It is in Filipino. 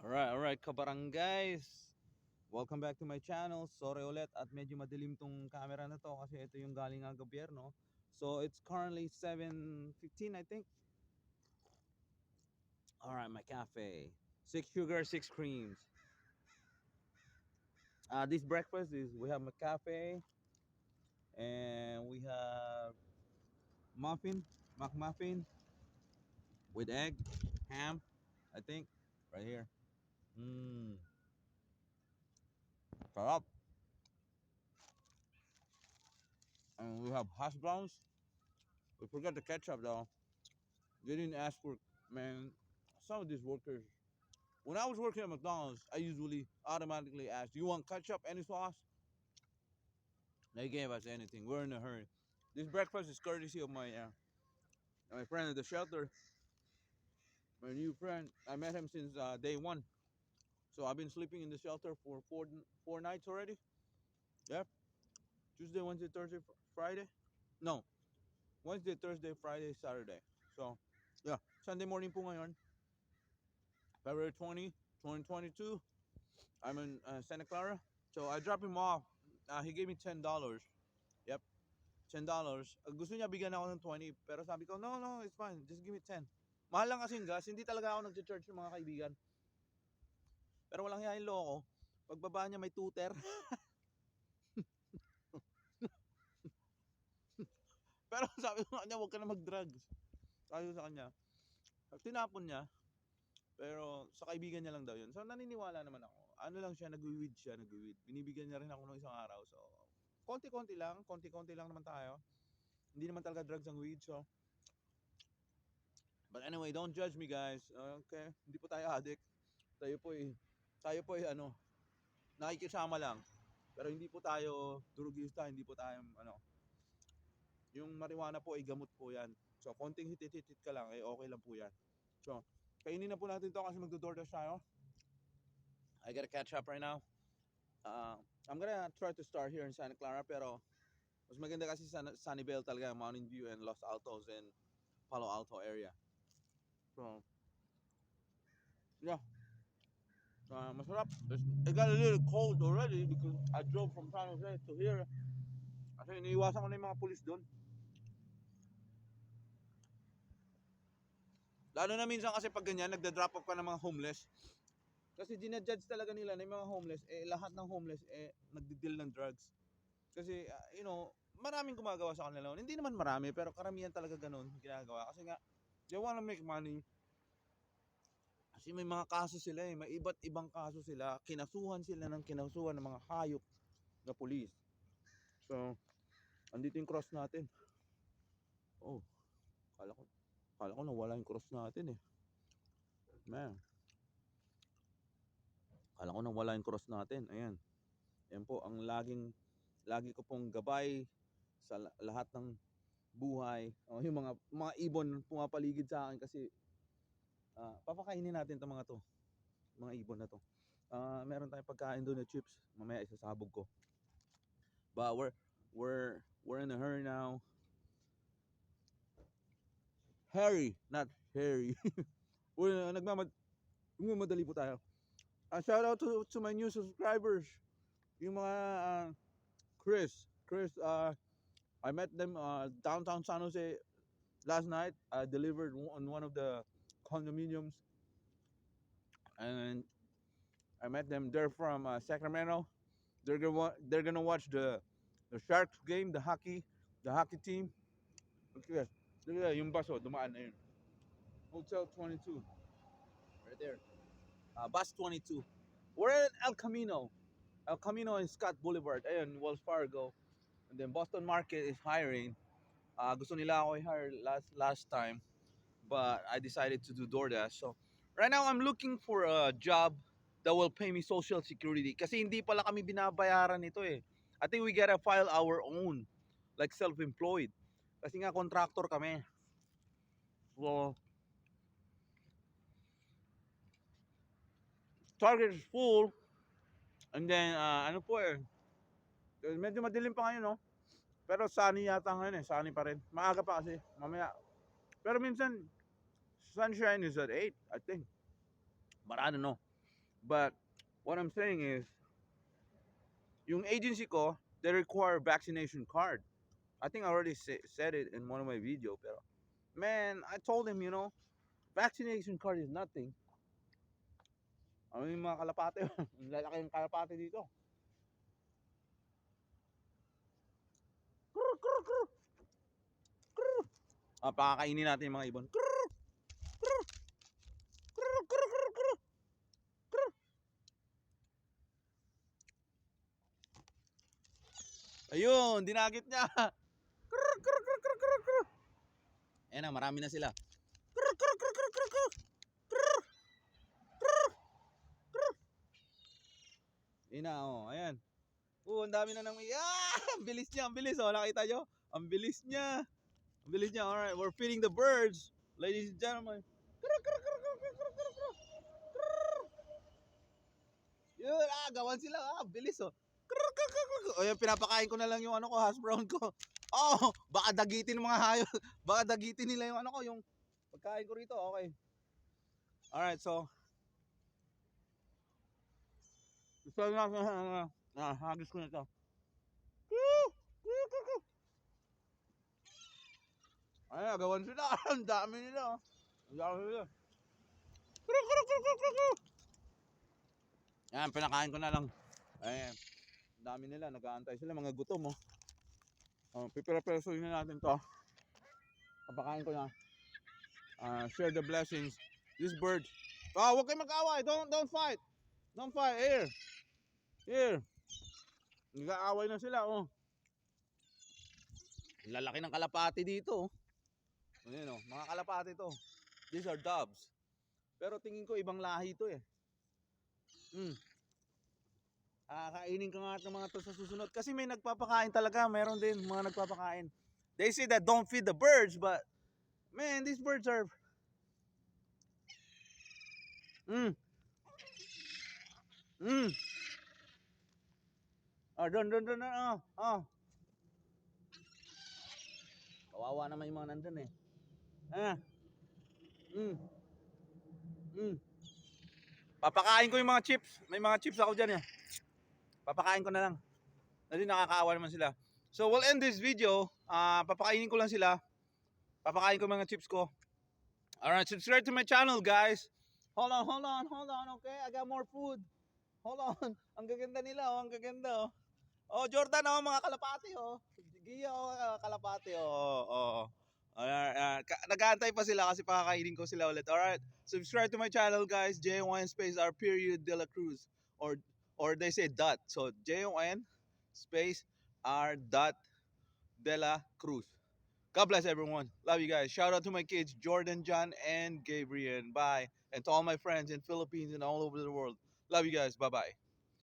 Alright, kabarangays. Welcome back to my channel. Sorry ulit at medyo madilim tong camera na to kasi ito yung galing ang gobyerno. So it's currently 7:15 I think. Alright, my cafe. 6 sugar, 6 creams. This breakfast is we have my cafe and we have muffin, McMuffin with egg, ham, I think, right here. Mmm, sarap. And we have hash browns. We forgot the ketchup though. They didn't ask for, man. Some of these workers. When I was working at McDonald's, I usually automatically asked, "Do you want ketchup, any sauce?" They gave us anything. We're in a hurry. This breakfast is courtesy of my friend at the shelter, my new friend. I met him since day one, so I've been sleeping in the shelter for four nights already. Yep, Tuesday, Wednesday, Thursday, Friday. No, Wednesday, Thursday, Friday, Saturday. So, yeah, Sunday morning po ngayon, February 20, 2022. I'm in Santa Clara. So I dropped him off. He gave me $10. Yep, $10. Gusto niya bigyan ako ng 20, pero sabi ko, no, no, it's fine. Just give me 10. Mahal lang kasing gas. Hindi talaga ako nag-charge ng mga kaibigan. Pero walang hiyain loko. Pagbaba niya may tutor. Pero sabi ko sa kanya, huwag ka na mag-drugs. Sabi ko sa kanya. Tinapon niya. Pero sa kaibigan niya lang daw yun. So naniniwala naman ako. Ano lang siya, nag-weed siya, nag-weed. Binibigyan niya rin ako ng isang araw. So konti-konti lang naman tayo. Hindi naman talaga drugs ang weed. So, but anyway, don't judge me guys. Okay, hindi po tayo addict. Tayo po ay ano, nakikisama lang. Pero hindi po tayo durugista, hindi po tayo ano. Yung marijuana po ay gamot po 'yan. So, konting hitit-hitit ka lang, okay lang po 'yan. So, kainin na po natin 'to kasi magdo-DoorDash tayo. I gotta catch up right now. Uh, I'm gonna try to start here in Santa Clara, pero mas maganda kasi sa Sunnyvale talaga, Mountain View and Los Altos and Palo Alto area. So, yeah, masarap. It got a little cold already because I drove from San Jose to here. Kasi iniiwasan ko na yung mga pulis doon. Lalo na minsan kasi pag ganyan, nagda-drop off ka ng mga homeless. Kasi ginajudge talaga nila na yung mga homeless, lahat ng homeless, nagdi-deal ng drugs. Kasi, maraming gumagawa sa kanila. Hindi naman marami, pero karamihan talaga ganun ginagawa. Kasi nga, they wanna make money. Kasi may mga kaso sila may iba't ibang kaso sila. Kinasuhan sila ng mga hayop na pulis. So, andito yung cross natin. Oh, kala ko, nawala yung cross natin eh. Man, kala ko nawala yung cross natin. Ayan. Yan po ang lagi ko pong gabay sa lahat ng buhay. Yung mga ibon pumapaligid sa akin kasi papakainin natin itong mga ibon na to. Meron tayong pagkain doon na chips. Mamaya isasabog ko. But we're in a hurry now. Harry, not Harry. We're nagmamadali po tayo. Shout out to my new subscribers. Yung mga Chris, I met them downtown San Jose last night. I delivered on one of the condominiums, and I met them. They're from Sacramento. They're gonna watch the Sharks game, the hockey team. Look at that, yung baso, dumaan na yun. Hotel 22, right there. Bus 22. We're at El Camino. El Camino and Scott Boulevard. Ayun, Wells Fargo. And then Boston Market is hiring. Gusto nila ako i-hire last time, but I decided to do DoorDash. So right now I'm looking for a job that will pay me Social Security. Kasi hindi pala kami binabayaran nito eh. I think we gotta file our own, like self-employed. Kasi nga contractor kami. So Target is full. And then ano po medyo madilim pa ngayon, no? Pero sunny yata ngayon sunny pa rin. Maaga pa kasi, mamaya. Pero minsan sunshine is at 8, I think. But I don't know. But what I'm saying is, yung agency ko, they require vaccination card. I think I already said it in one of my videos. Pero, man, I told him, vaccination card is nothing. Ano yung mga kalapate? Lalaki yung kalapate dito. Pakakainin natin yung mga ibon. Ayun, dinagit niya. Ayan na, marami na sila. Ayan na, oh, ayan. Ang dami na nang ang bilis niya, ang bilis, oh, nakita nyo? Ang bilis niya. Ang bilis niya, alright, we're feeding the birds, ladies and gentlemen. Yun, gawan sila, bilis, oh. O yan, pinapakain ko na lang yung ano ko, hash brown ko. Oh, baka dagitin mga hayop. Baka dagitin nila yung ano ko, yung pagkain ko rito, okay. Alright, so hagis ko na ito. Ay, agawan sila. Ang dami nila. Ang dami nila. Yan, pinakain ko na lang. Ayan. Ang dami nila. Nag-aantay sila. Mga gutom, oh. Pipira-pesoin na natin to. Papakain ko na. Share the blessings. This bird. Huwag kayo mag-away. Don't fight. Don't fight. Here. Here. Nag-aaway na sila, oh. Lalaki ng kalapati dito, oh. Ayan, oh. Mga kalapati to. These are doves. Pero tingin ko ibang lahi to, eh. Kainin ka nga ng mga to sa susunod. Kasi may nagpapakain talaga. Meron din mga nagpapakain. They say that don't feed the birds, but man, these birds are doon. Kawawa naman yung mga nandun, eh. Mm. Mm. Papakain ko yung mga chips. May mga chips ako dyan, eh. Papakain ko na lang. Kasi nakakaawa naman sila. So we'll end this video. Papakainin ko lang sila. Papakain ko mga chips ko. Alright, subscribe to my channel, guys. Hold on. Okay, I got more food. Hold on. Ang gaganda nila, oh. Ang gaganda, oh. Oh, Jordan, oh, mga kalapati, oh. Gia, oh, kalapati, oh. Nag-aantay pa sila kasi pakakainin ko sila ulit. Alright, subscribe to my channel, guys. Jon space R period de la Cruz. Or they say dot. So, Jon space R dot de la Cruz. God bless everyone. Love you guys. Shout out to my kids, Jordan, John, and Gabriel. Bye. And to all my friends in Philippines and all over the world. Love you guys. Bye-bye.